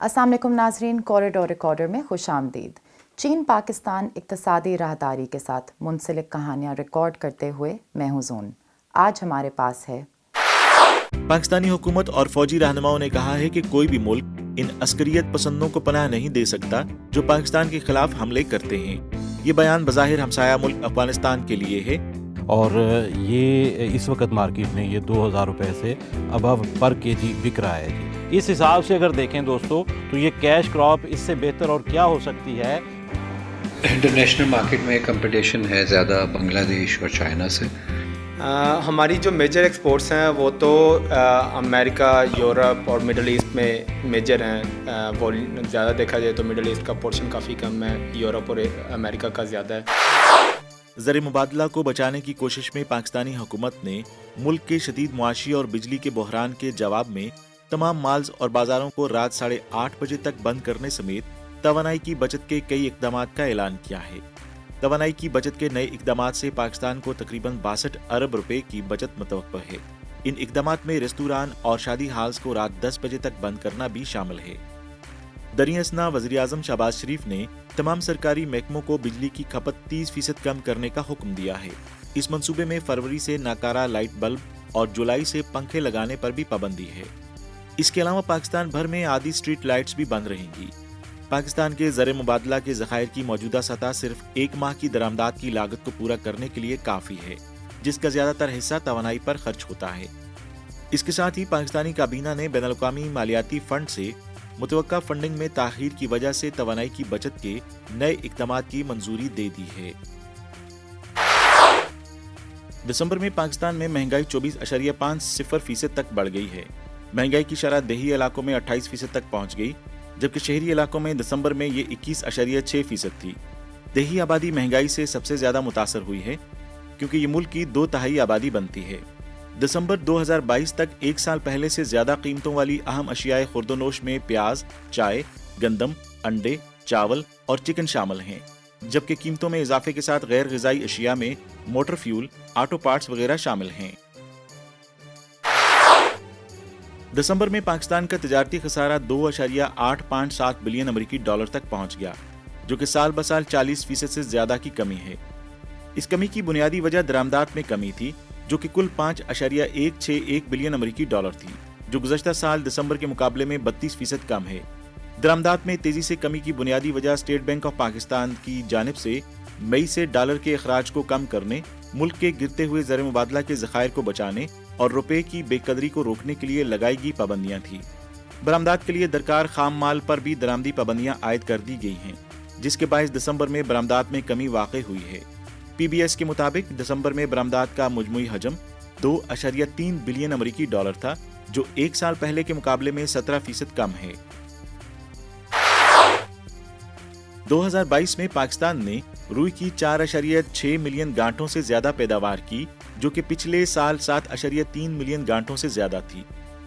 अस्सलाम वालेकुम नाजरीन, कॉरिडोर रिकॉर्डर में खुश आमदीद। चीन पाकिस्तान इक्तसादी राहदारी के साथ मुंसलिक कहानियाँ रिकॉर्ड करते हुए मैं हूँ ज़ोन। आज हमारे पास है पाकिस्तानी हुकूमत और फौजी रहनुमाओं ने कहा है कि कोई भी मुल्क इन अस्करियत पसंदों को पनाह नहीं दे सकता जो पाकिस्तान के खिलाफ हमले करते हैं। ये बयान बज़ाहिर हमसाया मुल्क अफगानिस्तान के लिए है और ये इस वक्त मार्केट में ये 2000 रुपए से अबव पर केजी बिक रहा है जी। इस हिसाब से अगर देखें दोस्तों तो ये कैश क्रॉप इससे बेहतर और क्या हो सकती है। इंटरनेशनल मार्केट में कंपटीशन है ज़्यादा बांग्लादेश और चाइना से। हमारी जो मेजर एक्सपोर्ट्स हैं वो तो अमेरिका, यूरोप और मिडल ईस्ट में मेजर हैं। वो ज़्यादा देखा जाए तो मिडल ईस्ट का पोर्शन काफ़ी कम है, यूरोप और अमेरिका का ज़्यादा है। ज़र मुबादला को बचाने की कोशिश में पाकिस्तानी हुकूमत ने मुल्क के शदीद मुआशी और बिजली के बहरान के जवाब में तमाम माल्स और बाजारों को रात 8:30 बजे तक बंद करने समेत तवानाई की बचत के कई इक़दामात का ऐलान किया है। तवानाई की बचत के नए इक़दामात से पाकिस्तान को तकरीबन 62 अरब रुपए की बचत मुतवक्को है। इन इक़दामात में रेस्तुरान और शादी हाल्स को रात 10 बजे तक बंद करना भी शामिल है। दरियासना वज़ीर आज़म शहबाज शरीफ ने तमाम सरकारी महकमों को बिजली की खपत 30% कम करने का हुक्म दिया है। इस मंसूबे में फरवरी से नाकारा लाइट बल्ब और जुलाई से पंखे लगाने पर भी पाबंदी है। इसके अलावा पाकिस्तान भर में आधी स्ट्रीट लाइट्स भी बंद रहेंगी। पाकिस्तान के ज़र मुबादला के ज़खायर की मौजूदा सतह सिर्फ एक माह की दरामदात की लागत को पूरा करने के लिए काफ़ी है, जिसका ज़्यादातर हिस्सा तवानाई पर खर्च होता है। इसके साथ ही पाकिस्तानी काबीना ने बैनुल-अक़वामी मालियाती फंड से मुतवक्का फंडिंग में ताख़ीर की वजह से तवानाई की बचत के नए इक़दामात की मंजूरी दे दी है। दिसंबर में पाकिस्तान में महंगाई 24.50% तक बढ़ गई है। महंगाई की शरह देही इलाकों में 28% तक पहुंच गई, जबकि शहरी इलाकों में दिसंबर में ये 21.6% थी। देही आबादी महंगाई से सबसे ज्यादा मुतासर हुई है, क्योंकि ये मुल्क की 2/3 आबादी बनती है। दिसंबर 2022 तक एक साल पहले से ज्यादा कीमतों वाली अहम अशियाए खुर्दोनोश में प्याज, चाय, गंदम, अंडे, चावल और चिकन शामिल हैं, जबकि कीमतों में इजाफे के साथ गैर ग़िज़ाई अशिया में मोटर फ्यूल, ऑटो पार्ट्स वगैरह शामिल हैं। दिसंबर में पाकिस्तान का तिजारती खसारा 2.857 बिलियन अमेरिकी डॉलर तक पहुंच गया, जो कि साल बसाल 40% से ज्यादा की कमी है। इस कमी की बुनियादी वजह दरामदात में कमी थी, जो कि कुल 5.161 बिलियन अमेरिकी डॉलर थी, जो गुज़श्ता साल दिसंबर के मुकाबले में 32% कम है। दरामदात में तेजी से कमी की बुनियादी वजह स्टेट बैंक ऑफ पाकिस्तान की जानिब से मई से डॉलर के अखराज को कम करने, मुल्क के गिरते हुए ज़र मुबादला के ज़खायर को बचाने और रुपए की बेकदरी को रोकने के लिए लगाई गई पाबंदियां थी। बरामदात के लिए दरकार खाम माल पर भी दरामदी पाबंदियां आयद कर दी गई हैं, जिसके बायस दिसंबर में बरामदात में कमी वाक़ई हुई है। PBS के मुताबिक दिसंबर में बरामदात का मुजमुई हजम 2.3 बिलियन अमेरिकी डॉलर था, जो एक साल पहले के मुकाबले में 17% कम है। 2022 में पाकिस्तान ने रुई की 4.6 मिलियन गांठों से ज्यादा पैदावार की, जो कि पिछले साल 7.3 मिलियन गांठों से ज्यादा थी,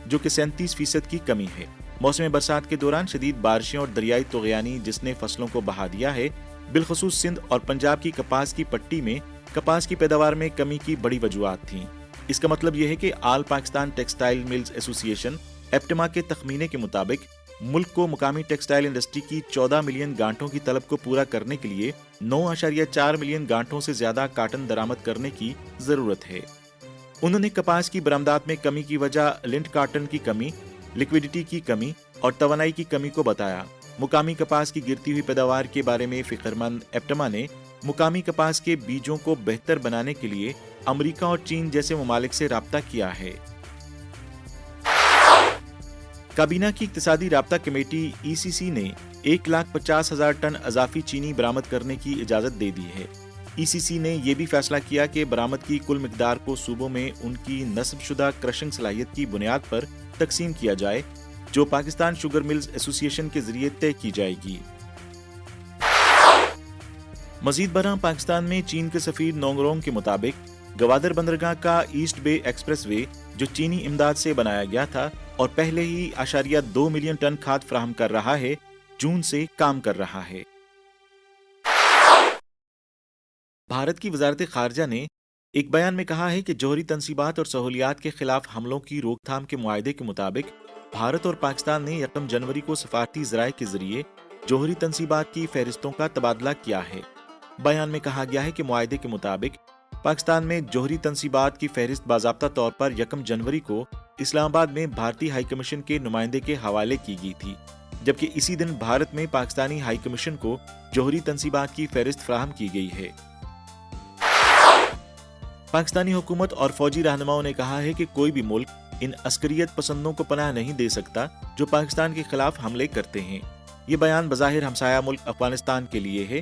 जो कि 37% की कमी है। मौसम बरसात के दौरान शदीद बारिशें और दरियाई तुग़यानी जिसने फसलों को बहा दिया है, बिलखसूस सिंध और पंजाब की कपास की पट्टी में कपास की पैदावार में कमी की बड़ी वजूहात थीं। इसका मतलब यह है कि all Pakistan textile mills association APTMA के तखमीने के मुताबिक मुल्क को मुकामी टेक्सटाइल इंडस्ट्री की 14 मिलियन गांठों की तलब को पूरा करने के लिए 9.4 मिलियन गांठों से ज्यादा काटन दरामद करने की जरूरत है। उन्होंने कपास की बरामदात में कमी की वजह लिंट काटन की कमी, लिक्विडिटी की कमी और तवानाई की कमी को बताया। मुकामी कपास की गिरती हुई पैदावार के बारे में फिक्रमंद एप्टमा ने मुकामी कपास के बीजों को बेहतर बनाने के लिए अमेरिका और चीन जैसे ममालिक से राब्ता किया है। काबीना की इक्तिसादी राब्ता कमेटी ECC ने 1,50,000 टन अजाफी चीनी बरामद करने की इजाजत दे दी है। ECC ने यह भी फैसला किया कि बरामद की कुल मिकदार को सूबों में उनकी नस्बशुदा क्रशिंग सलाहियत की बुनियाद पर तकसीम किया जाए, जो पाकिस्तान शुगर मिल्स एसोसिएशन के जरिए तय की जाएगी। मजीद बरआं पाकिस्तान में चीन के सफीर नोंगरोंग के मुताबिक गवादर बंदरगाह का ईस्ट बे एक्सप्रेसवे, जो चीनी इमदाद से बनाया गया था और पहले ही 2 मिलियन टन खाद फराहम कर रहा है, जून से काम कर रहा है। भारत की वजारत खारजा ने एक बयान में कहा है कि जौहरी तनसीबात और सहूलियात के खिलाफ हमलों की रोकथाम के मुआहदे के मुताबिक भारत और पाकिस्तान ने 1 जनवरी को सफारती ज़राए के जरिए जोहरी तनसीबात की फहरिस्तों का तबादला किया है। बयान में कहा गया है कि मुआहदे के मुताबिक पाकिस्तान में जोहरी तनसीबात की फहरिस्त बाज़ाब्ता तौर पर 1 जनवरी को इस्लामाबाद में भारतीय हाई कमीशन के नुमाइंदे के हवाले की गई थी, जबकि इसी दिन भारत में पाकिस्तानी हाई कमीशन को जोहरी तनसीबात की फहरिस्त फराहम की गई है। पाकिस्तानी हुकूमत और फौजी रहनुमाओं ने कहा है कि कोई भी मुल्क इन अस्करियत पसंदों को पनाह नहीं दे सकता जो पाकिस्तान के खिलाफ हमले करते हैं। ये बयान बज़ाहिर हमसाया मुल्क अफगानिस्तान के लिए है।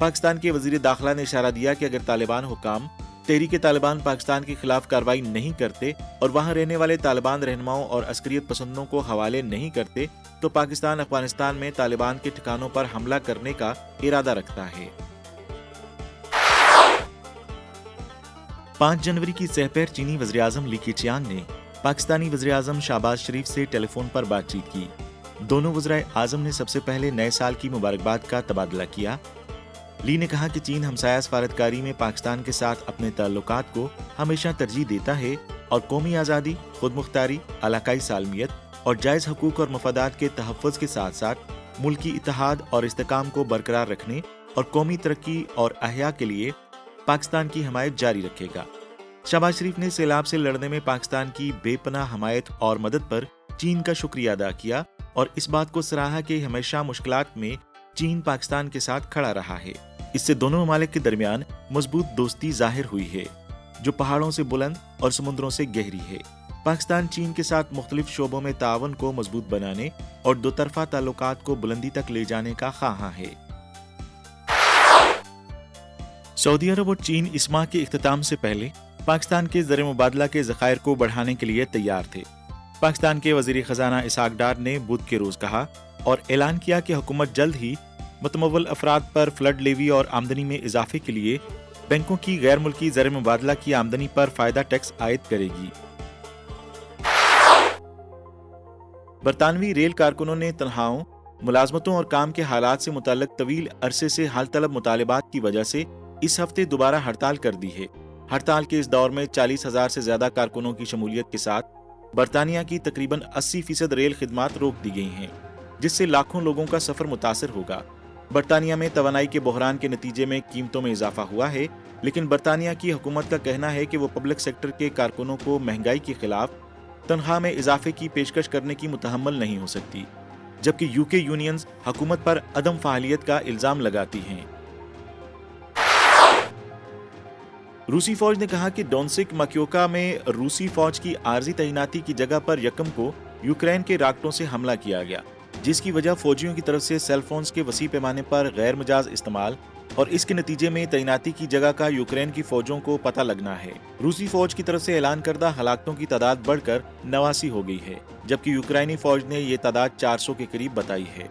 पाकिस्तान के वजीर दाखिला ने इशारा दिया कि अगर तालिबान हुकाम तहरीक तालिबान पाकिस्तान के खिलाफ कार्रवाई नहीं करते और वहां रहने वाले तालिबान रहनुमाओं और अस्करियत पसंदों को हवाले नहीं करते तो पाकिस्तान अफगानिस्तान में तालिबान के ठिकानों पर हमला करने का इरादा रखता है। 5 जनवरी की सहपहर चीनी वज़ीर आज़म ली कीचियांग ने पाकिस्तानी वज़ीर आज़म शहबाज शरीफ से टेलीफोन पर बातचीत की। दोनों वज़ीर आज़म ने सबसे पहले नए साल की मुबारकबाद का तबादला किया। ली ने कहा कि चीन हमसाया सफारतकारी में पाकिस्तान के साथ अपने ताल्लुकात को हमेशा तरजीह देता है और कौमी आज़ादी, खुदमुख्तारी, इलाकाई सालमियत और जायज़ हकूक़ और मफादात के तहफ़्फ़ुज़ के साथ साथ मुल्की इत्तेहाद और इस्तेकाम को बरकरार रखने और कौमी तरक्की और अहया के लिए पाकिस्तान की हमायत जारी रखेगा। शहबाज शरीफ ने सैलाब से लड़ने में पाकिस्तान की बेपनाह हमायत और मदद पर चीन का शुक्रिया अदा किया और इस बात को सराहा कि हमेशा मुश्किलात में चीन पाकिस्तान के साथ खड़ा रहा है। इससे दोनों ममालिक के दरमियान मजबूत दोस्ती जाहिर हुई है जो पहाड़ों से बुलंद और समुद्रों से गहरी है। पाकिस्तान चीन के साथ मुख्तलिफ शोबों में तावन को मजबूत बनाने और दो तरफा ताल्लुकात को बुलंदी तक ले जाने का ख्वाहां है। सऊदी अरब और चीन इस माह के इख्तिताम से पहले पाकिस्तान के ज़र मुबादला के ज़खायर को बढ़ाने के लिए तैयार थे। पाकिस्तान के वज़ीर ख़जाना इसहाक डार ने बुध के रोज़ कहा और ऐलान किया कि हुकूमत जल्द ही मुतमव्वल अफराद पर फ्लड लेवी और आमदनी में इजाफे के लिए बैंकों की गैर मुल्की ज़र मुबादला की आमदनी पर फ़ायदा टैक्स आयद करेगी। बरतानवी रेल कारकुनों ने तनख्वाहों, मुलाजमतों और काम के हालात से मुताल्लिक तवील अरसे से हल तलब मुतालिबात की वजह से इस हफ्ते दोबारा हड़ताल कर दी है। हड़ताल के इस दौर में 40,000 से ज्यादा कारकुनों की शमूलियत के साथ बरतानिया की तकरीबन 80% रेल खिदमात रोक दी गई हैं, जिससे लाखों लोगों का सफर मुतासर होगा। बरतानिया में तवानाई के बहरान के नतीजे में कीमतों में इजाफा हुआ है, लेकिन बरतानिया की हुकूमत का कहना है कि वो पब्लिक सेक्टर के कारकुनों को महंगाई के खिलाफ तनख्वाह में इजाफे की पेशकश करने की मुतहम्मल नहीं हो सकती, जबकि यूके यूनियंस हुकूमत पर अदम फ़ालियत का इल्जाम लगाती हैं। रूसी फौज ने कहा कि डोनेत्स्क मक्योका में रूसी फौज की आर्जी तैनाती की जगह पर यकम को यूक्रेन के रॉकेटों से हमला किया गया, जिसकी वजह फौजियों की तरफ से सेल फोन्स के वसी पैमाने पर गैर मजाज इस्तेमाल और इसके नतीजे में तैनाती की जगह का यूक्रेन की फौजों को पता लगना है। रूसी फौज की तरफ से ऐलान करदा हलाकतों की तादाद बढ़कर 89 हो गई है, जबकि यूक्रेनी फौज ने ये तादाद 400 के करीब बताई है।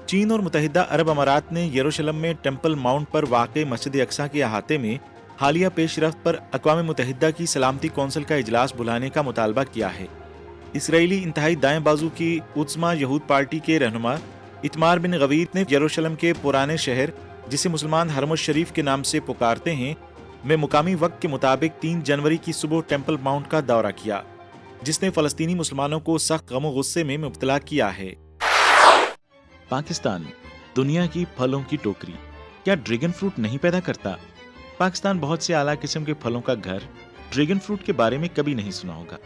चीन और मुत्तहिदा अरब अमारात ने यरूशलेम में टेम्पल माउंट पर वाक़े मस्जिद अक्सा के अहाते में हालिया पेशरफ्त पर अक़वाम मुत्तहिदा की सलामती कौंसिल का इजलास बुलाने का मुतालबा किया है। इसराइली इंतहाई दाएं बाजू की उज़्मा यहूद पार्टी के रहनुमा इतमार बिन गवीत ने यरूशलेम के पुराने शहर, जिसे मुसलमान हरम शरीफ के नाम से पुकारते हैं, में मुकामी वक्त के मुताबिक 3 जनवरी की सुबह टेम्पल माउंट का दौरा किया, जिसने फ़लस्तीनी मुसलमानों को सख्त गम गुस्से में मुब्तला किया है। पाकिस्तान दुनिया की फलों की टोकरी, क्या ड्रैगन फ्रूट नहीं पैदा करता? पाकिस्तान बहुत से आला किस्म के फलों का घर, ड्रैगन फ्रूट के बारे में कभी नहीं सुना होगा।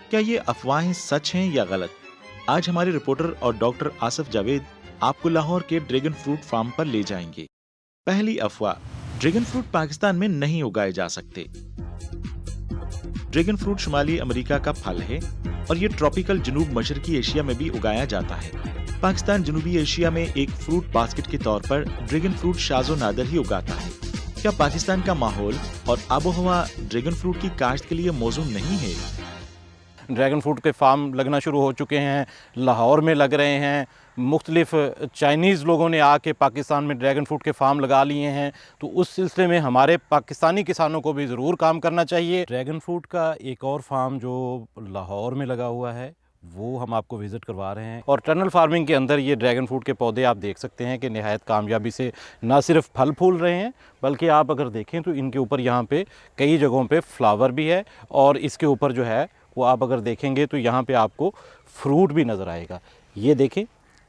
क्या ये अफवाहें सच हैं या गलत? आज हमारे रिपोर्टर और डॉक्टर आसिफ जावेद आपको लाहौर के ड्रैगन फ्रूट फार्म पर ले जाएंगे। पहली अफवाह, ड्रैगन फ्रूट पाकिस्तान में नहीं उगाए जा सकते। ड्रैगन फ्रूट शुमाली अमेरिका का फल है और ये ट्रॉपिकल जनूब मशरकी एशिया में भी उगाया जाता है। पाकिस्तान जनूबी एशिया में एक फ्रूट बास्केट के तौर पर ड्रैगन फ्रूट शाज़ो नादर ही उगाता है। क्या पाकिस्तान का माहौल और आबोहवा ड्रैगन फ्रूट की काश्त के लिए मौजूद नहीं है? ड्रैगन फ्रूट के फार्म लगना शुरू हो चुके हैं, लाहौर में लग रहे हैं, मुख्तलिफ चाइनीज़ लोगों ने आके पाकिस्तान में ड्रैगन फ्रूट के फार्म लगा लिए हैं। तो उस सिलसिले में हमारे पाकिस्तानी किसानों को भी ज़रूर काम करना चाहिए। ड्रैगन फ्रूट का एक और फार्म जो लाहौर में लगा हुआ है वो हम आपको विज़िट करवा रहे हैं। और टनल फार्मिंग के अंदर ये ड्रैगन फ्रूट के पौधे आप देख सकते हैं कि नहायत कामयाबी से ना सिर्फ फल फूल रहे हैं, बल्कि आप अगर देखें तो इनके ऊपर यहाँ पे कई जगहों पे फ्लावर भी है और इसके ऊपर जो है वो आप अगर देखेंगे तो यहाँ पे आपको फ्रूट भी नज़र आएगा। ये देखें,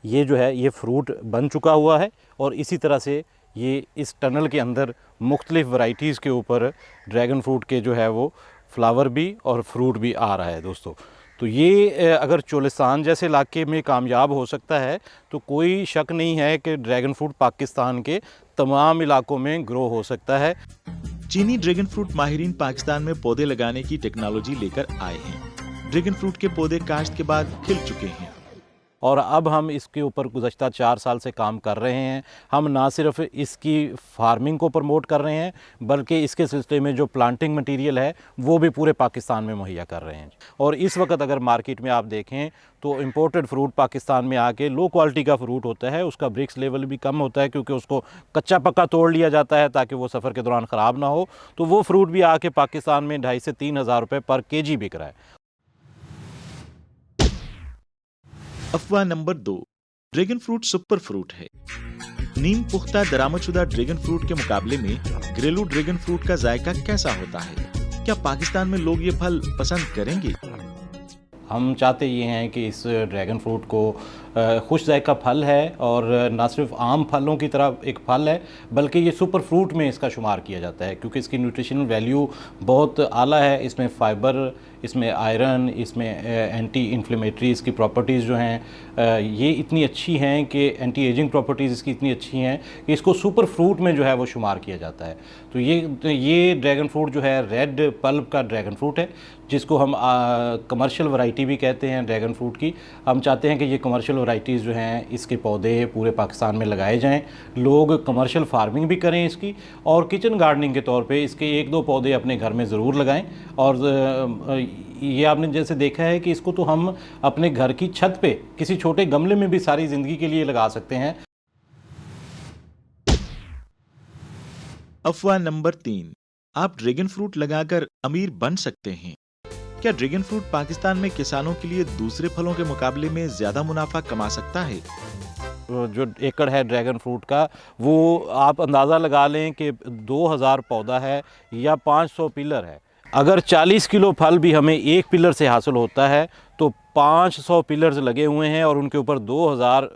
ये जो है ये फ्रूट बन चुका हुआ है और इसी तरह से ये इस टनल के अंदर मुख्तलिफ़ वैरायटीज़ के ऊपर ड्रैगन फ्रूट के जो है वो फ्लावर भी और फ्रूट भी आ रहा है दोस्तों। तो ये अगर चोलिस्तान जैसे इलाके में कामयाब हो सकता है तो कोई शक नहीं है कि ड्रैगन फ्रूट पाकिस्तान के तमाम इलाकों में ग्रो हो सकता है। चीनी ड्रैगन फ्रूट माहिरीन पाकिस्तान में पौधे लगाने की टेक्नोलॉजी लेकर आए हैं। ड्रैगन फ्रूट के पौधे काश्त के बाद खिल चुके हैं और अब हम इसके ऊपर गुज़श्ता 4 साल से काम कर रहे हैं। हम ना सिर्फ इसकी फार्मिंग को प्रमोट कर रहे हैं बल्कि इसके सिलसिले में जो प्लांटिंग मटेरियल है वो भी पूरे पाकिस्तान में मुहैया कर रहे हैं। और इस वक्त अगर मार्केट में आप देखें तो इम्पोर्टेड फ्रूट पाकिस्तान में आके लो क्वालिटी का फ्रूट होता है, उसका ब्रिक्स लेवल भी कम होता है क्योंकि उसको कच्चा पक्का तोड़ लिया जाता है ताकि वो सफ़र के दौरान ख़राब ना हो। तो वो फ्रूट भी आके पाकिस्तान में 2,500 से 3,000 रुपये पर केजी बिक रहा है। अफवाह number 2, dragon fruit super fruit है। नीम पुख्ता दरामदशुदा ड्रैगन फ्रूट के मुकाबले में घरेलू ड्रैगन फ्रूट का जायका कैसा होता है? क्या पाकिस्तान में लोग ये फल पसंद करेंगे? हम चाहते ये हैं कि इस ड्रैगन फ्रूट को खुश जायका फल है और ना सिर्फ आम फलों की तरह एक फल है बल्कि ये सुपर फ्रूट में इसका शुमार किया जाता है क्योंकि इसकी न्यूट्रिशनल वैल्यू बहुत आला है। इसमें फ़ाइबर, इसमें आयरन, इसमें एंटी इन्फ्लेमेटरी इसकी प्रॉपर्टीज़ जो हैं ये इतनी अच्छी हैं कि एंटी एजिंग प्रॉपर्टीज़ इसकी इतनी अच्छी हैं कि इसको सुपर फ्रूट में जो है वो शुमार किया जाता है। तो ये ड्रैगन फ्रूट जो है रेड पल्प का ड्रैगन फ्रूट है जिसको हम कमर्शियल वैरायटी भी कहते हैं ड्रैगन फ्रूट की। हम चाहते हैं कि ये कमर्शियल वैरायटीज़ जो हैं इसके पौधे पूरे पाकिस्तान में लगाए जाएं, लोग कमर्शियल फार्मिंग भी करें इसकी और किचन गार्डनिंग के तौर पे इसके 1-2 पौधे अपने घर में ज़रूर लगाएं। और ये आपने जैसे देखा है कि इसको तो हम अपने घर की छत पे किसी छोटे गमले में भी सारी ज़िंदगी के लिए लगा सकते हैं। अफवाह नंबर 3, आप ड्रैगन फ्रूट लगाकर अमीर बन सकते हैं। क्या ड्रैगन फ्रूट पाकिस्तान में किसानों के लिए दूसरे फलों के मुकाबले में ज्यादा मुनाफा कमा सकता है? जो एकड़ है ड्रैगन फ्रूट का वो आप अंदाज़ा लगा लें कि 2000 पौधा है या 500 पिलर है। अगर 40 किलो फल भी हमें एक पिलर से हासिल होता है तो 500 पिलर्स लगे हुए हैं और उनके ऊपर 2000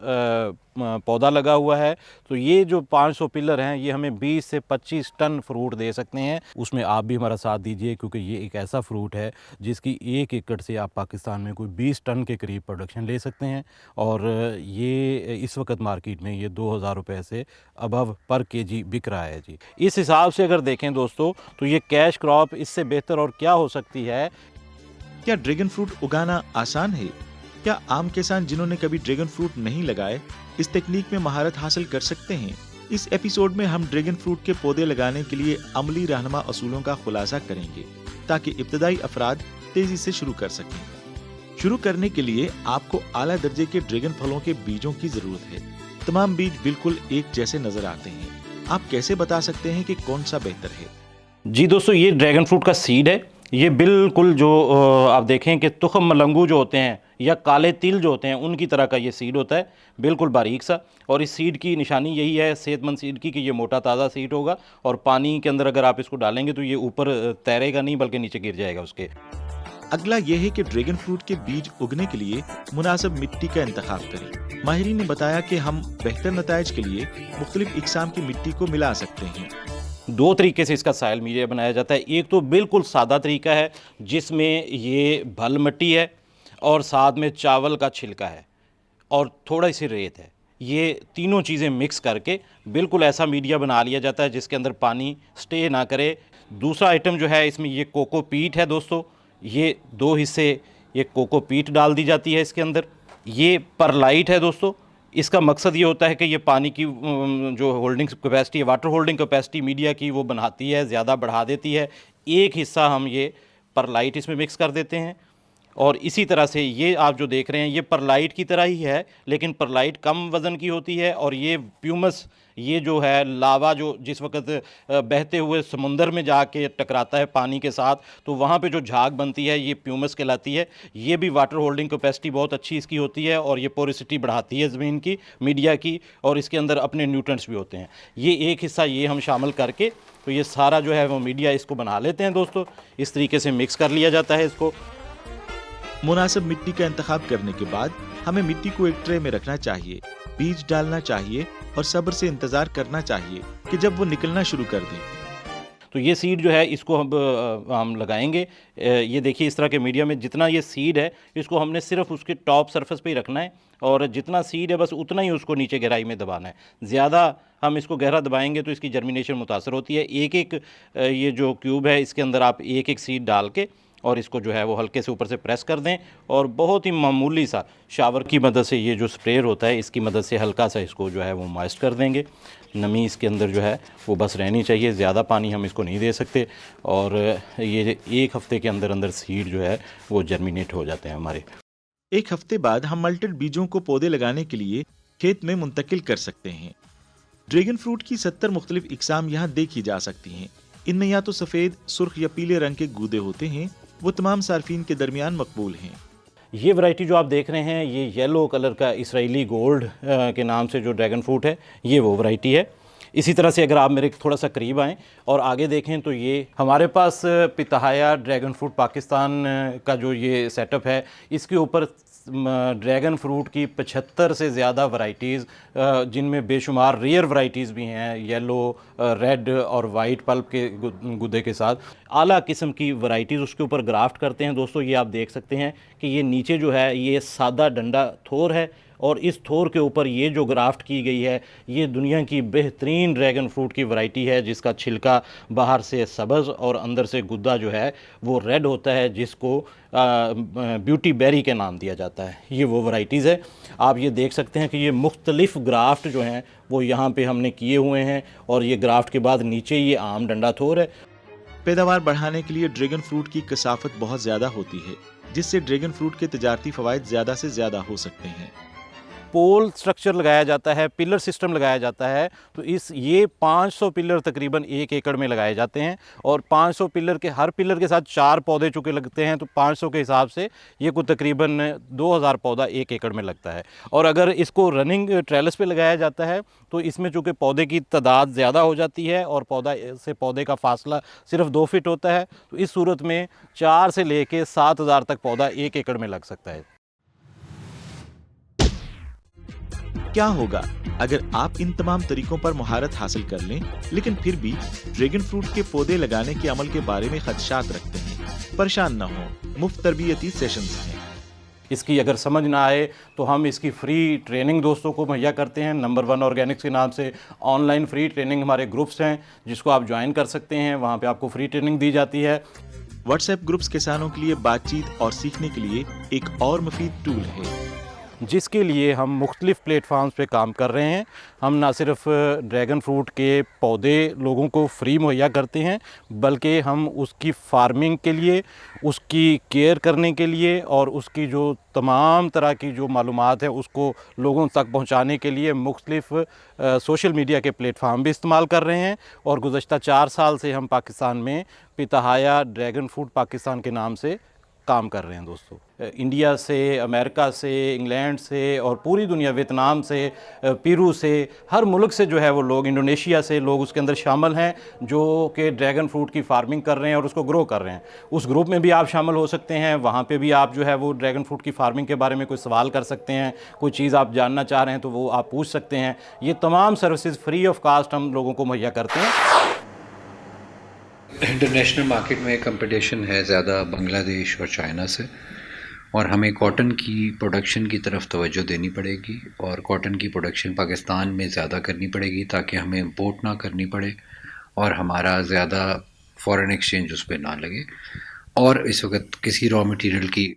पौधा लगा हुआ है। तो ये जो 500 पिलर हैं ये हमें 20 से 25 टन फ्रूट दे सकते हैं। उसमें आप भी हमारा साथ दीजिए क्योंकि ये एक ऐसा फ्रूट है जिसकी 1 एकड़ से आप पाकिस्तान में कोई 20 टन के करीब प्रोडक्शन ले सकते हैं और ये इस वक्त मार्केट में ये 2000 रुपये से अबव पर केजी बिक रहा है जी। इस हिसाब से अगर देखें दोस्तों तो ये कैश क्रॉप इससे बेहतर और क्या हो सकती है। क्या ड्रैगन फ्रूट उगाना आसान है? क्या आम किसान जिन्होंने कभी ड्रैगन फ्रूट नहीं लगाए इस टेक्निक में महारत हासिल कर सकते हैं? इस एपिसोड में हम ड्रैगन फ्रूट के पौधे लगाने के लिए अमली रहनुमा असूलों का खुलासा करेंगे ताकि इब्तदाई अफराद तेजी से शुरू कर सकें। शुरू करने के लिए आपको आला दर्जे के ड्रैगन फलों के बीजों की जरूरत है। तमाम बीज बिल्कुल एक जैसे नजर आते हैं। आप कैसे बता सकते हैं कि कौन सा बेहतर है? जी दोस्तों, ये ड्रैगन फ्रूट का सीड है। ये बिल्कुल जो आप देखें कि तुखम मलंगू जो होते हैं या काले तिल जो होते हैं उनकी तरह का ये सीड होता है, बिल्कुल बारीक सा। और इस सीड की निशानी यही है सेहतमंद सीड की कि ये मोटा ताज़ा सीड होगा और पानी के अंदर अगर आप इसको डालेंगे तो ये ऊपर तैरेगा नहीं बल्कि नीचे गिर जाएगा उसके। अगला यह है कि ड्रैगन फ्रूट के बीज उगने के लिए मुनासिब मिट्टी का इंतखाब करें। माहिरीन ने बताया कि हम बेहतर नताइज के लिए मुख्तलिफ इकसाम की मिट्टी को मिला सकते हैं। 2 तरीके से इसका साइल मीडिया बनाया जाता है। एक तो बिल्कुल सादा तरीका है जिसमें ये भल मिट्टी है और साथ में चावल का छिलका है और थोड़ा सी रेत है। ये तीनों चीज़ें मिक्स करके बिल्कुल ऐसा मीडिया बना लिया जाता है जिसके अंदर पानी स्टे ना करे। दूसरा आइटम जो है इसमें ये कोकोपीट है दोस्तों। ये 2 हिस्से ये कोकोपीट डाल दी जाती है इसके अंदर। ये परलाइट है दोस्तों। इसका मकसद ये होता है कि ये पानी की जो होल्डिंग कैपेसिटी है, वाटर होल्डिंग कैपेसिटी मीडिया की वो बनाती है, ज़्यादा बढ़ा देती है। एक हिस्सा हम ये परलाइट इसमें मिक्स कर देते हैं और इसी तरह से ये आप जो देख रहे हैं ये परलाइट की तरह ही है लेकिन परलाइट कम वज़न की होती है और ये प्यूमस, ये जो है लावा जो जिस वक्त बहते हुए समुंदर में जाके टकराता है पानी के साथ तो वहाँ पे जो झाग बनती है ये प्यूमस कहलाती है। ये भी वाटर होल्डिंग कैपेसिटी बहुत अच्छी इसकी होती है और ये पोरिसिटी बढ़ाती है ज़मीन की, मीडिया की, और इसके अंदर अपने न्यूट्रेंट्स भी होते हैं। ये एक हिस्सा ये हम शामिल करके तो ये सारा जो है वो मीडिया इसको बना लेते हैं दोस्तों। इस तरीके से मिक्स कर लिया जाता है इसको। मुनासिब मिट्टी का इंतखाब करने के बाद हमें मिट्टी को एक ट्रे में रखना चाहिए, बीज डालना चाहिए और सब्र से इंतजार करना चाहिए कि जब वो निकलना शुरू कर दें। तो ये सीड जो है इसको हम लगाएंगे। ये देखिए इस तरह के मीडिया में जितना ये सीड है इसको हमने सिर्फ उसके टॉप सरफेस पे ही रखना है और जितना सीड है बस उतना ही उसको नीचे गहराई में दबाना है। ज़्यादा हम इसको गहरा दबाएंगे तो इसकी जर्मिनेशन मुतासर होती है। एक एक ये जो क्यूब है इसके अंदर आप एक एक सीड डाल के और इसको जो है वो हल्के से ऊपर से प्रेस कर दें और बहुत ही मामूली सा शावर की मदद से ये जो स्प्रेयर होता है इसकी मदद से हल्का सा इसको जो है वो मॉइस्ट कर देंगे। नमी इसके अंदर जो है वो बस रहनी चाहिए, ज़्यादा पानी हम इसको नहीं दे सकते और ये एक हफ़्ते के अंदर अंदर सीड जो है वो जर्मिनेट हो जाते हैं हमारे। एक हफ्ते बाद हम मल्टेड बीजों को पौधे लगाने के लिए खेत में मुंतकिल कर सकते हैं। ड्रैगन फ्रूट की 70 मुख्तलिफ इकसाम यहाँ देखी जा सकती हैं। इनमें या तो सफ़ेद, सुर्ख या पीले रंग के गूदे होते हैं। वो तमाम सार्फिन के दरमियान मकबूल हैं। ये वैरायटी जो आप देख रहे हैं ये येलो कलर का इसराइली गोल्ड के नाम से जो ड्रैगन फ्रूट है ये वो वैरायटी है। इसी तरह से अगर आप मेरे थोड़ा सा करीब आएँ और आगे देखें तो ये हमारे पास पिताहाया ड्रैगन फ्रूट पाकिस्तान का जो ये सेटअप है इसके ऊपर ड्रैगन फ्रूट की 75 से ज़्यादा वैरायटीज़ जिनमें बेशुमार रेयर वैरायटीज़ भी हैं येलो, रेड और वाइट पल्प के गुदे के साथ आला किस्म की वैरायटीज़ उसके ऊपर ग्राफ्ट करते हैं। दोस्तों ये आप देख सकते हैं कि ये नीचे जो है ये सादा डंडा थोर है और इस थोर के ऊपर ये जो ग्राफ्ट की गई है ये दुनिया की बेहतरीन ड्रैगन फ्रूट की वैरायटी है जिसका छिलका बाहर से सब्ज़ और अंदर से गुद्दा जो है वो रेड होता है, जिसको ब्यूटी बेरी के नाम दिया जाता है। ये वो वैरायटीज़ है। आप ये देख सकते हैं कि ये मुख्तलिफ ग्राफ्ट जो हैं वो यहाँ पे हमने किए हुए हैं और ये ग्राफ्ट के बाद नीचे ये आम डंडा थोर है। पैदावार बढ़ाने के लिए ड्रैगन फ्रूट की कसाफत बहुत ज़्यादा होती है, जिससे ड्रैगन फ्रूट के तजारती फ़वाइद ज़्यादा से ज़्यादा हो सकते हैं। पोल स्ट्रक्चर लगाया जाता है, पिलर सिस्टम लगाया जाता है, तो ये 500 पिलर तकरीबन 1 एकड़ में लगाए जाते हैं और 500 पिलर के हर पिलर के साथ 4 पौधे चूँकि लगते हैं तो 500 के हिसाब से ये कुछ तकरीबन 2000 पौधा 1 एकड़ में लगता है। और अगर इसको रनिंग ट्रेलस पे लगाया जाता है तो इसमें चूँकि पौधे की तादाद ज़्यादा हो जाती है और पौधा से पौधे का फासला सिर्फ 2 फीट होता है, तो इस सूरत में 4 से लेके 7000 तक पौधा 1 एकड़ में लग सकता है। क्या होगा अगर आप इन तमाम तरीकों पर महारत हासिल कर लें, लेकिन फिर भी ड्रैगन फ्रूट के पौधे लगाने के अमल के बारे में खदशात रखते हैं? परेशान न हो, मुफ्त तरबियती सेशंस हैं। इसकी अगर समझ ना आए तो हम इसकी फ्री ट्रेनिंग दोस्तों को मुहैया करते हैं। नंबर 1 ऑर्गेनिक्स के नाम से ऑनलाइन फ्री ट्रेनिंग हमारे ग्रुप्स हैं जिसको आप ज्वाइन कर सकते हैं। वहाँ पे आपको फ्री ट्रेनिंग दी जाती है। व्हाट्सएप ग्रुप्स किसानों के लिए बातचीत और सीखने के लिए एक और मुफीद टूल है जिसके लिए हम मुख्तलिफ़ प्लेटफार्म्स पे काम कर रहे हैं। हम ना सिर्फ ड्रैगन फ्रूट के पौधे लोगों को फ्री मुहैया करते हैं बल्कि हम उसकी फार्मिंग के लिए, उसकी केयर करने के लिए और उसकी जो तमाम तरह की जो मालूमात है उसको लोगों तक पहुंचाने के लिए मुख्तलिफ़ सोशल मीडिया के प्लेटफार्म भी इस्तेमाल कर रहे हैं। और गुज़श्ता 4 साल से हम पाकिस्तान में पिताहाया ड्रैगन फ्रूट पाकिस्तान के नाम से काम कर रहे हैं दोस्तों। इंडिया से, अमेरिका से, इंग्लैंड से और पूरी दुनिया, वियतनाम से, पेरू से, हर मुल्क से जो है वो लोग, इंडोनेशिया से लोग उसके अंदर शामिल हैं जो कि ड्रैगन फ्रूट की फार्मिंग कर रहे हैं और उसको ग्रो कर रहे हैं। उस ग्रुप में भी आप शामिल हो सकते हैं। वहाँ पे भी आप जो है वो ड्रैगन फ्रूट की फार्मिंग के बारे में कोई सवाल कर सकते हैं, कोई चीज़ आप जानना चाह रहे हैं तो वो आप पूछ सकते हैं। ये तमाम सर्विसेज फ्री ऑफ कास्ट हम लोगों को मुहैया करते हैं। इंटरनेशनल मार्केट में कंपटीशन है ज़्यादा बांग्लादेश और चाइना से, और हमें कॉटन की प्रोडक्शन की तरफ तवज्जो देनी पड़ेगी और कॉटन की प्रोडक्शन पाकिस्तान में ज़्यादा करनी पड़ेगी ताकि हमें इंपोर्ट ना करनी पड़े और हमारा ज़्यादा फॉरेन एक्सचेंज उस पर ना लगे। और इस वक्त किसी रॉ मटेरियल की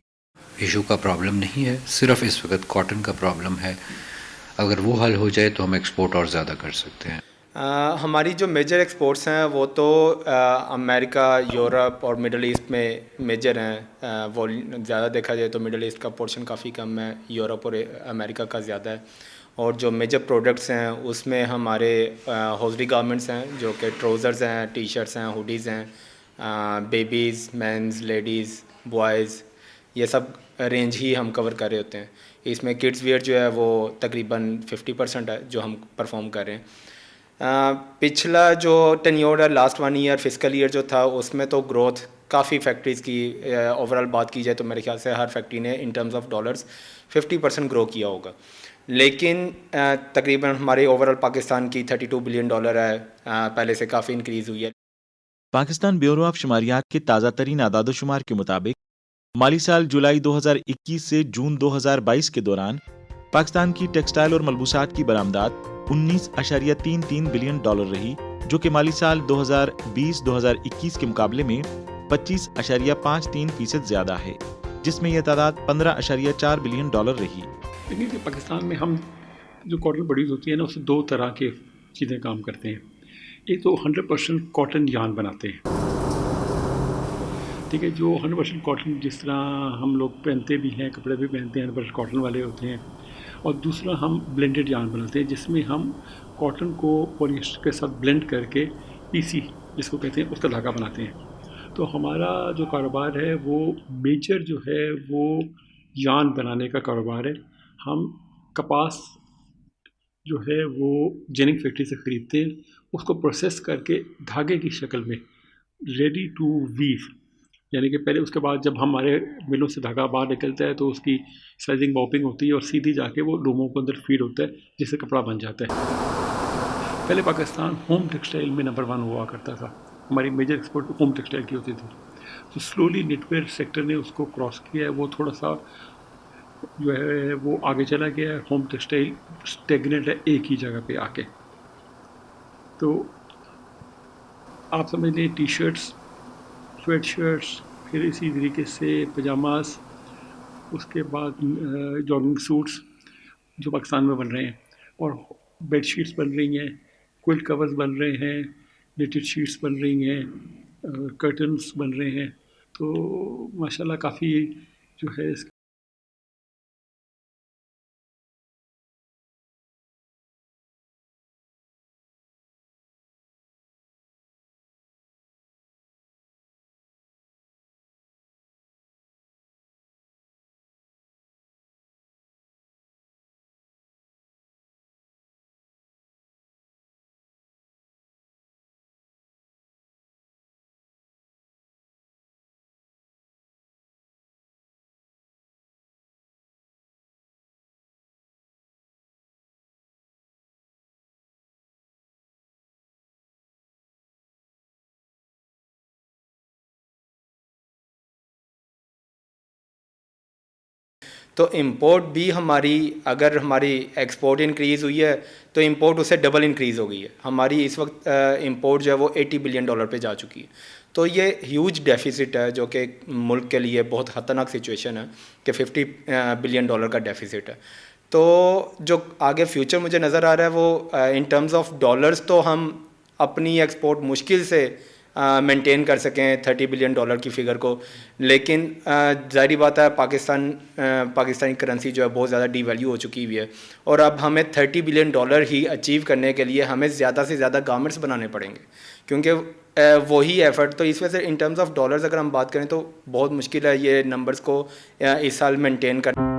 इशू का प्रॉब्लम नहीं है, सिर्फ इस वक्त कॉटन का प्रॉब्लम है। अगर वो हल हो जाए तो हम एक्सपोर्ट और ज़्यादा कर सकते हैं। हमारी जो मेजर एक्सपोर्ट्स हैं वो तो अमेरिका, यूरोप और मिडल ईस्ट में मेजर हैं। वो ज़्यादा देखा जाए तो मिडल ईस्ट का पोर्शन काफ़ी कम है, यूरोप और अमेरिका का ज़्यादा है। और जो मेजर प्रोडक्ट्स हैं उसमें हमारे हॉजरी गारमेंट्स हैं जो कि ट्राउज़र्स हैं, टी शर्ट्स हैं, हुडीज़ हैं, बेबीज़, मेंस, लेडीज़, बॉयज़, ये सब रेंज ही हम कवर कर रहे होते हैं। इसमें किड्स वेयर जो है वो तकरीबन 50% है जो हम परफॉर्म कर रहे हैं। पिछला जो टेन्योर है लास्ट 1 ईयर फिजिकल ईयर जो था उसमें तो ग्रोथ काफ़ी फैक्ट्रीज़ की ओवरऑल बात की जाए तो मेरे ख्याल से हर फैक्ट्री ने in terms of dollars 50% grow किया होगा। लेकिन तकरीबन हमारे ओवरऑल पाकिस्तान की $32 बिलियन है, पहले से काफ़ी इंक्रीज़ हुई है। पाकिस्तान ब्यूरो ऑफ शुमारियात के ताज़ा तरीन आदादोशुमार के मुताबिक माली साल जुलाई 2021 से जून 2022 के दौरान पाकिस्तान की टेक्सटाइल और मलबूसात की बरामदात $19.33 बिलियन रही, जो कि माली साल 2020-2021 के मुकाबले में 25.53% ज़्यादा है, जिसमें यह तादाद $15.4 बिलियन रही। देखिए कि पाकिस्तान में हम जो कॉटन प्रोड्यूस होती है ना, उससे 2 तरह के चीज़ें काम करते हैं। एक तो 100% कॉटन यार्न बनाते हैं, ठीक है, जो 100% कॉटन जिस तरह हम लोग पहनते भी हैं, कपड़े भी पहनते हैं 100% कॉटन वाले होते हैं। और दूसरा हम ब्लेंडेड यार्न बनाते हैं, जिसमें हम कॉटन को पॉलिएस्टर के साथ ब्लेंड करके पीसी जिसको कहते हैं उसका धागा बनाते हैं। तो हमारा जो कारोबार है वो मेजर जो है वो यार्न बनाने का कारोबार है। हम कपास जो है वो जेनिंग फैक्ट्री से ख़रीदते हैं, उसको प्रोसेस करके धागे की शक्ल में रेडी टू वीव, यानी कि पहले उसके बाद जब हमारे मिलों से धागा बाहर निकलता है तो उसकी साइजिंग बॉपिंग होती है और सीधी जाके वो लूमों के अंदर फीड होता है, जिससे कपड़ा बन जाता है। पहले पाकिस्तान होम टेक्सटाइल में नंबर 1 हुआ करता था, हमारी मेजर एक्सपोर्ट होम टेक्सटाइल की होती थी। तो स्लोली नेटवेयर सेक्टर ने उसको क्रॉस किया है, वो थोड़ा सा जो है वो आगे चला गया है। होम टेक्सटाइल स्टेगनेट है एक ही जगह पे आके। तो आप समझ लें टी शर्ट्स, स्वेट शर्ट्स, फिर इसी तरीके से पजामास, उसके बाद जॉगिंग सूट्स जो पाकिस्तान में बन रहे हैं, और बेड शीट्स बन रही हैं, क्विल्ट कवर्स बन रहे हैं, नेटेड शीट्स बन रही हैं, कर्टन्स बन रहे हैं। तो माशाल्लाह काफ़ी जो है तो इंपोर्ट भी हमारी, अगर हमारी एक्सपोर्ट इंक्रीज़ हुई है तो इंपोर्ट उससे डबल इंक्रीज़ हो गई है। हमारी इस वक्त इंपोर्ट जो है वो $80 बिलियन पे जा चुकी है। तो ये ह्यूज डेफिसिट है जो कि मुल्क के लिए बहुत ख़तरनाक सिचुएशन है कि $50 बिलियन का डेफिसिट है। तो जो आगे फ्यूचर मुझे नज़र आ रहा है वो इन टर्म्स ऑफ डॉलर्स तो हम अपनी एक्सपोर्ट मुश्किल से मेंटेन कर सकें $30 बिलियन की फ़िगर को, लेकिन ज़ाहिर बात है पाकिस्तानी करेंसी जो है बहुत ज़्यादा डीवैल्यू हो चुकी हुई है, और अब हमें $30 बिलियन ही अचीव करने के लिए हमें ज़्यादा से ज़्यादा गारमेंट्स बनाने पड़ेंगे, क्योंकि वही एफ़र्ट। तो इस वजह से इन टर्म्स ऑफ डॉलर्स अगर हम बात करें तो बहुत मुश्किल है ये नंबर्स को इस साल मेनटेन करना।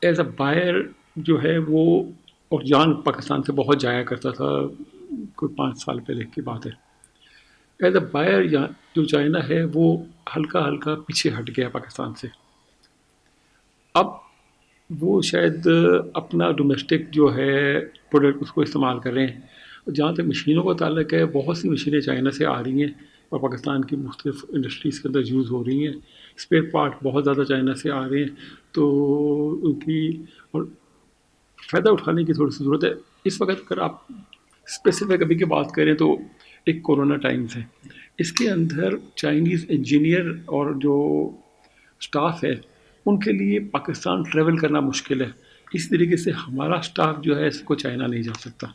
एज अ बायर जो है वो, और जान पाकिस्तान से बहुत जाया करता था, कोई 5 साल पहले की बात है। एज अ बायर जो चाइना है वो हल्का हल्का पीछे हट गया पाकिस्तान से। अब वो शायद अपना डोमेस्टिक जो है प्रोडक्ट उसको इस्तेमाल कर रहे हैं। जहाँ तक मशीनों का ताल्लुक है, बहुत सी मशीनें चाइना से आ रही हैं और पाकिस्तान की मुख्तलिफ इंडस्ट्रीज़ के अंदर यूज़ हो रही हैं। स्पेयर पार्ट बहुत ज़्यादा चाइना से आ रहे हैं, तो उनकी और फ़ायदा उठाने की थोड़ी सी ज़रूरत है। इस वक्त अगर आप स्पेसिफिक अभी की बात करें तो एक कोरोना टाइम्स है, इसके अंदर चाइनीज़ इंजीनियर और जो स्टाफ है उनके लिए पाकिस्तान ट्रैवल करना मुश्किल है। इस तरीके से हमारा स्टाफ जो है इसको चाइना नहीं जा सकता।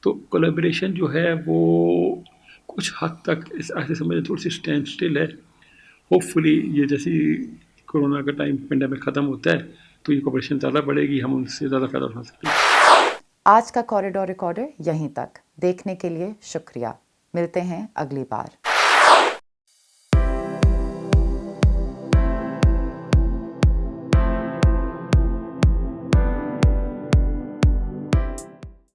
तो कोलैबोरेशन जो है वो कुछ हद तक इस ऐसे समझ थोड़ी सी स्टैंड स्टिल है। होपफुली ये जैसी कोरोना का टाइम पेंडेमिक ख़त्म होता है तो ये कोऑपरेशन ज़्यादा बढ़ेगी, हम उनसे ज़्यादा फ़ायदा उठा सकते हैं। आज का कॉरिडोर रिकॉर्डर यहीं तक। देखने के लिए शुक्रिया। मिलते हैं अगली बार।